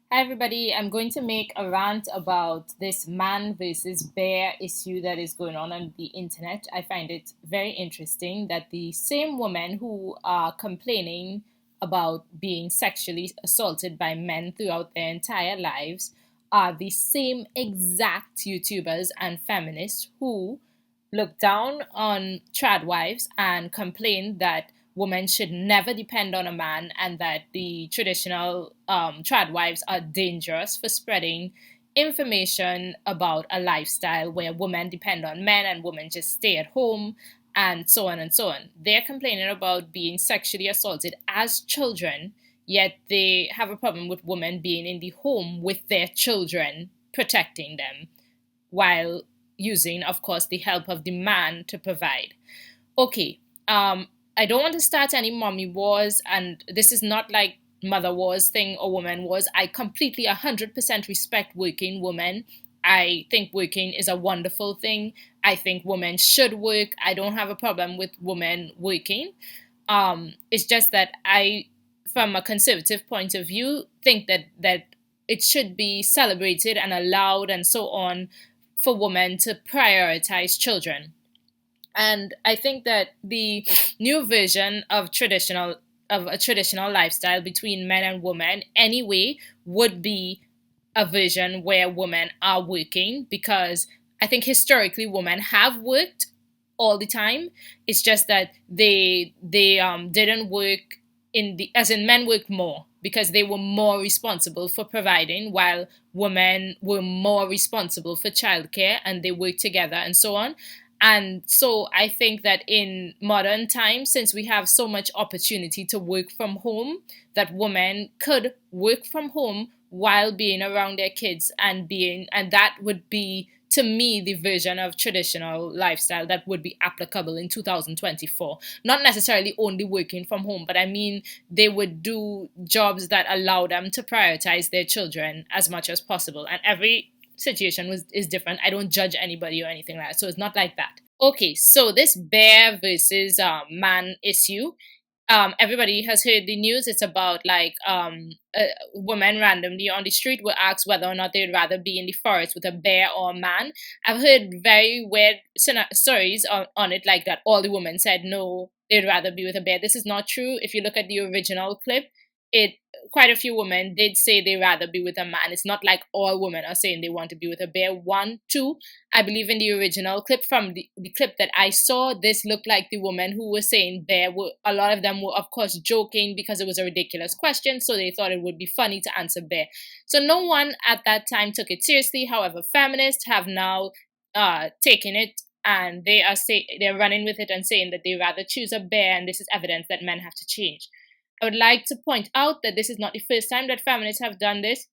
Hi, everybody. I'm going to make a rant about this man versus bear issue that is going on the internet. I find it very interesting that the same women who are complaining about being sexually assaulted by men throughout their entire lives are the same exact YouTubers and feminists who look down on trad wives and complain that women should never depend on a man and that the traditional trad wives are dangerous for spreading information about a lifestyle where women depend on men and women just stay at home and so on and so on. They're complaining about being sexually assaulted as children, yet they have a problem with women being in the home with their children, protecting them while using, of course, the help of the man to provide. Okay, I don't want to start any mommy wars, and this is not like mother wars thing or woman wars. I completely 100% respect working women. I think working is a wonderful thing. I think women should work. I don't have a problem with women working. It's just that I, from a conservative point of view, think that it should be celebrated and allowed and so on for women to prioritize children. And I think that the new version of a traditional lifestyle between men and women anyway would be a version where women are working, because I think historically women have worked all the time. It's just that they didn't work in the as in men worked more because they were more responsible for providing, while women were more responsible for childcare and they worked together and so on. And so I think that in modern times, since we have so much opportunity to work from home, that women could work from home while being around their kids and that would be, to me, the version of traditional lifestyle that would be applicable in 2024. Not necessarily only working from home, but I mean they would do jobs that allow them to prioritize their children as much as possible. And every situation is different. I don't judge anybody or anything like that. So it's not like that. Okay, so this bear versus man issue, everybody has heard the news. It's about like women randomly on the street were asked whether or not they'd rather be in the forest with a bear or a man. I've heard very weird stories on it, like that all the women said no, they'd rather be with a bear. This is not true. If you look at the original clip, it quite a few women did say they rather be with a man. It's not like all women are saying they want to be with a bear. One, two, I believe in the original clip, from the clip that I saw, this looked like the woman who was saying bear. A lot of them were, of course, joking because it was a ridiculous question, so they thought it would be funny to answer bear. So no one at that time took it seriously. However, feminists have now taken it, and they're running with it and saying that they rather choose a bear, and this is evidence that men have to change. I would like to point out that this is not the first time that feminists have done this.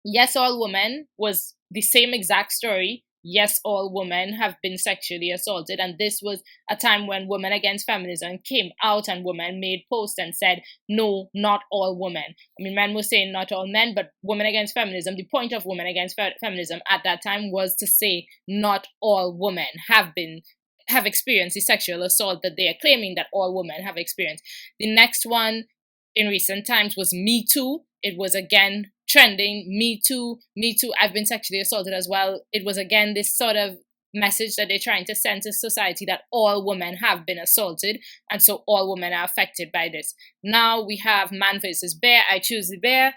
Yes, All Women was the same exact story. Yes, all women have been sexually assaulted. And this was a time when Women Against Feminism came out and women made posts and said, no, not all women. I mean, men were saying not all men, but Women Against Feminism, the point of Women Against Feminism at that time was to say not all women have experienced the sexual assault that they are claiming that all women have experienced. The next one in recent times was Me Too. It was again trending. Me Too, Me Too. I've been sexually assaulted as well. It was again this sort of message that they're trying to send to society that all women have been assaulted, and so all women are affected by this. Now we have man versus bear. I choose the bear.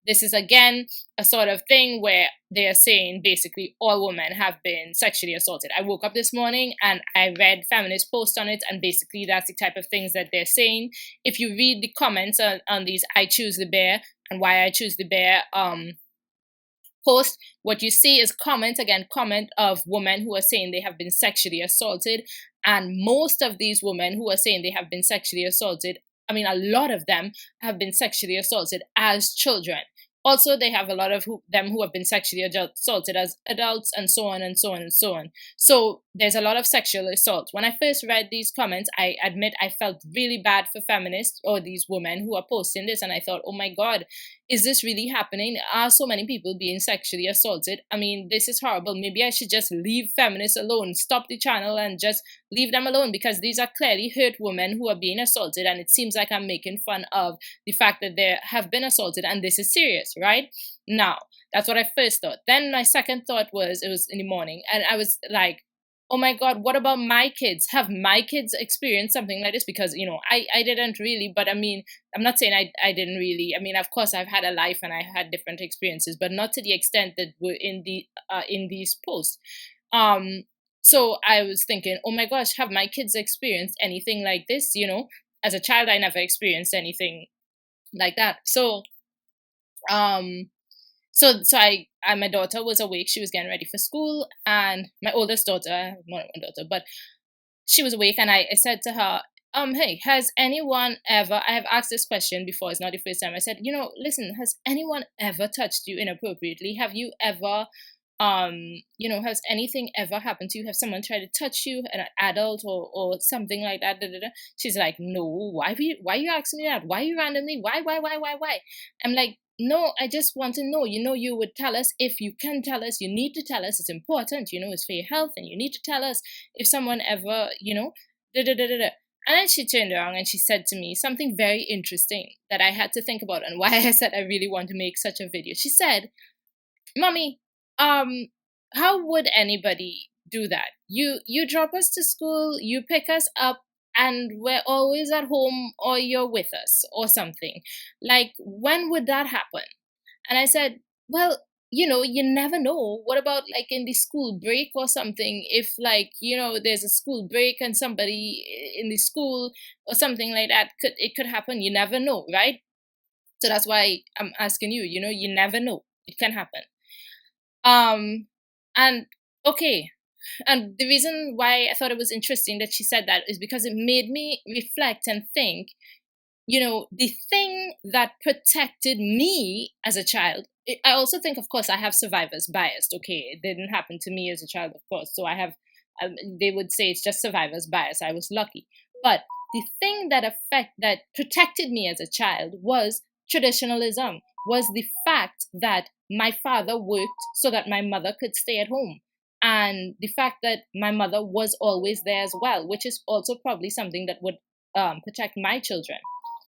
This is again a sort of thing where they are saying basically all women have been sexually assaulted. I woke up this morning and I read feminist posts on it, and basically that's the type of things that they're saying. If you read the comments on these I choose the bear and why I choose the bear post, what you see is comment of women who are saying they have been sexually assaulted. And most of these women who are saying they have been sexually assaulted, I mean, a lot of them have been sexually assaulted as children. Also, they have a lot of them who have been sexually assaulted as adults, and so on and so on and so on. So there's a lot of sexual assault. When I first read these comments, I admit I felt really bad for feminists or these women who are posting this, and I thought, oh my God, is this really happening? Are so many people being sexually assaulted? I mean, this is horrible. Maybe I should just leave feminists alone, stop the channel and just leave them alone, because these are clearly hurt women who are being assaulted, and it seems like I'm making fun of the fact that they have been assaulted, and this is serious. this, right? Now, that's what I first thought. Then my second thought was, it was in the morning, and I was like, oh my God, what about my kids? Have my kids experienced something like this? Because, I didn't really, but I mean, I'm not saying I didn't really. I mean, of course, I've had a life and I had different experiences, but not to the extent that were in these posts. Um, so I was thinking, oh my gosh, have my kids experienced anything like this? As a child, I never experienced anything like that. Um, so my daughter was awake. She was getting ready for school, and my oldest daughter, I have more than one daughter, but she was awake, and I said to her, hey, has anyone ever, I have asked this question before, it's not the first time. I said, listen, has anyone ever touched you inappropriately? Have you ever, has anything ever happened to you? Have someone tried to touch you, an adult or something like that? Da, da, da. She's like, no, why are you asking me that? Why are you randomly? Why? I'm like, no, I just want to know. You would tell us. If you can tell us, you need to tell us. It's important. It's for your health, and you need to tell us if someone ever, da da da da da. And then she turned around and she said to me something very interesting that I had to think about, and why I said I really want to make such a video. She said, Mommy, how would anybody do that? You drop us to school, you pick us up, and we're always at home, or you're with us or something. Like, when would that happen? And I said, well, you never know. What about like in the school break or something? If like, there's a school break and somebody in the school or something like that, it could happen. You never know, right? So that's why I'm asking you, you never know. It can happen. And okay. And the reason why I thought it was interesting that she said that is because it made me reflect and think, the thing that protected me as a child. I also think, of course, I have survivor's bias. Okay, it didn't happen to me as a child, of course. So I have, they would say it's just survivor's bias. I was lucky. But the thing that protected me as a child was traditionalism, was the fact that my father worked so that my mother could stay at home. And the fact that my mother was always there as well, which is also probably something that would protect my children.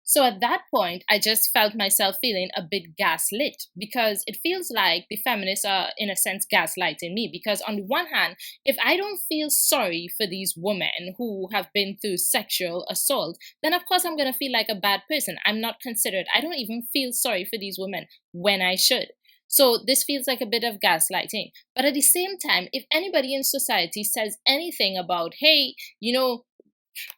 So at that point, I just felt myself feeling a bit gaslit, because it feels like the feminists are, in a sense, gaslighting me. Because on the one hand, if I don't feel sorry for these women who have been through sexual assault, then of course I'm going to feel like a bad person. I'm not considerate. I don't even feel sorry for these women when I should. So this feels like a bit of gaslighting. But at the same time, if anybody in society says anything about, hey,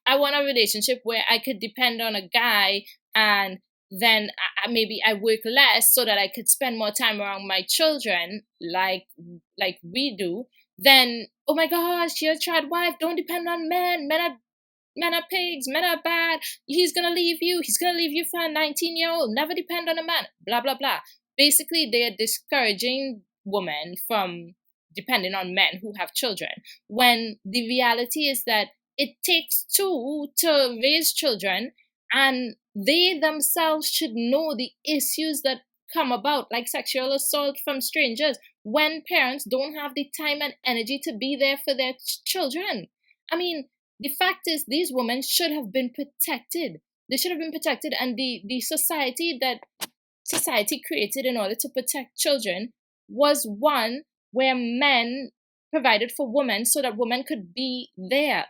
I want a relationship where I could depend on a guy, and then maybe I work less so that I could spend more time around my children, like we do, then, oh my gosh, you're a child wife, don't depend on men. Men are pigs, men are bad. He's gonna leave you. He's gonna leave you for a 19-year-old. Never depend on a man. Blah blah blah. Basically, they are discouraging women from depending on men who have children, when the reality is that it takes two to raise children, and they themselves should know the issues that come about, like sexual assault from strangers, when parents don't have the time and energy to be there for their children. I mean, the fact is, these women should have been protected. They should have been protected, and the society that society created in order to protect children was one where men provided for women so that women could be there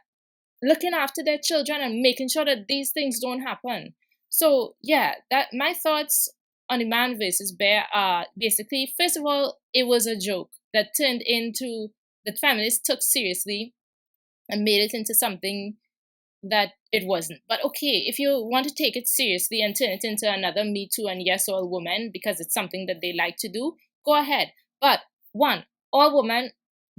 looking after their children and making sure that these things don't happen. So yeah, that my thoughts on the man versus bear are basically, first of all, it was a joke that turned into, that feminists took seriously and made it into something that it wasn't. But okay, if you want to take it seriously and turn it into another Me Too and Yes All Women because it's something that they like to do, go ahead. But one, all women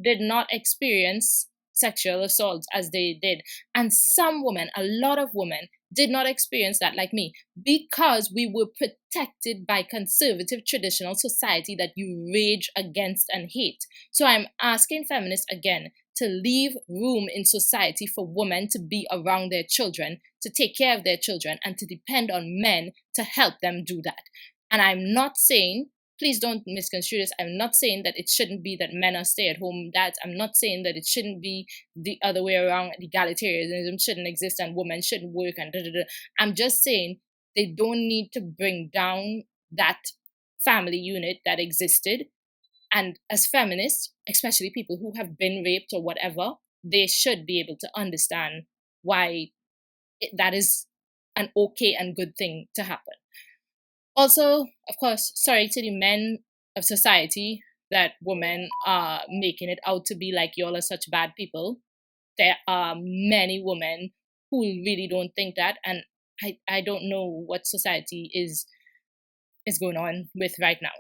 did not experience sexual assault as they did. And some women, a lot of women, did not experience that, like me, because we were protected by conservative traditional society that you rage against and hate. So I'm asking feminists again to leave room in society for women to be around their children, to take care of their children, and to depend on men to help them do that. And I'm not saying, please don't misconstrue this, I'm not saying that it shouldn't be that men are stay-at-home dads. I'm not saying that it shouldn't be the other way around, egalitarianism shouldn't exist and women shouldn't work and da da da. I'm just saying they don't need to bring down that family unit that existed. And as feminists, especially people who have been raped or whatever, they should be able to understand why that is an okay and good thing to happen. Also, of course, sorry to the men of society that women are making it out to be like y'all are such bad people. There are many women who really don't think that, and I don't know what society is going on with right now.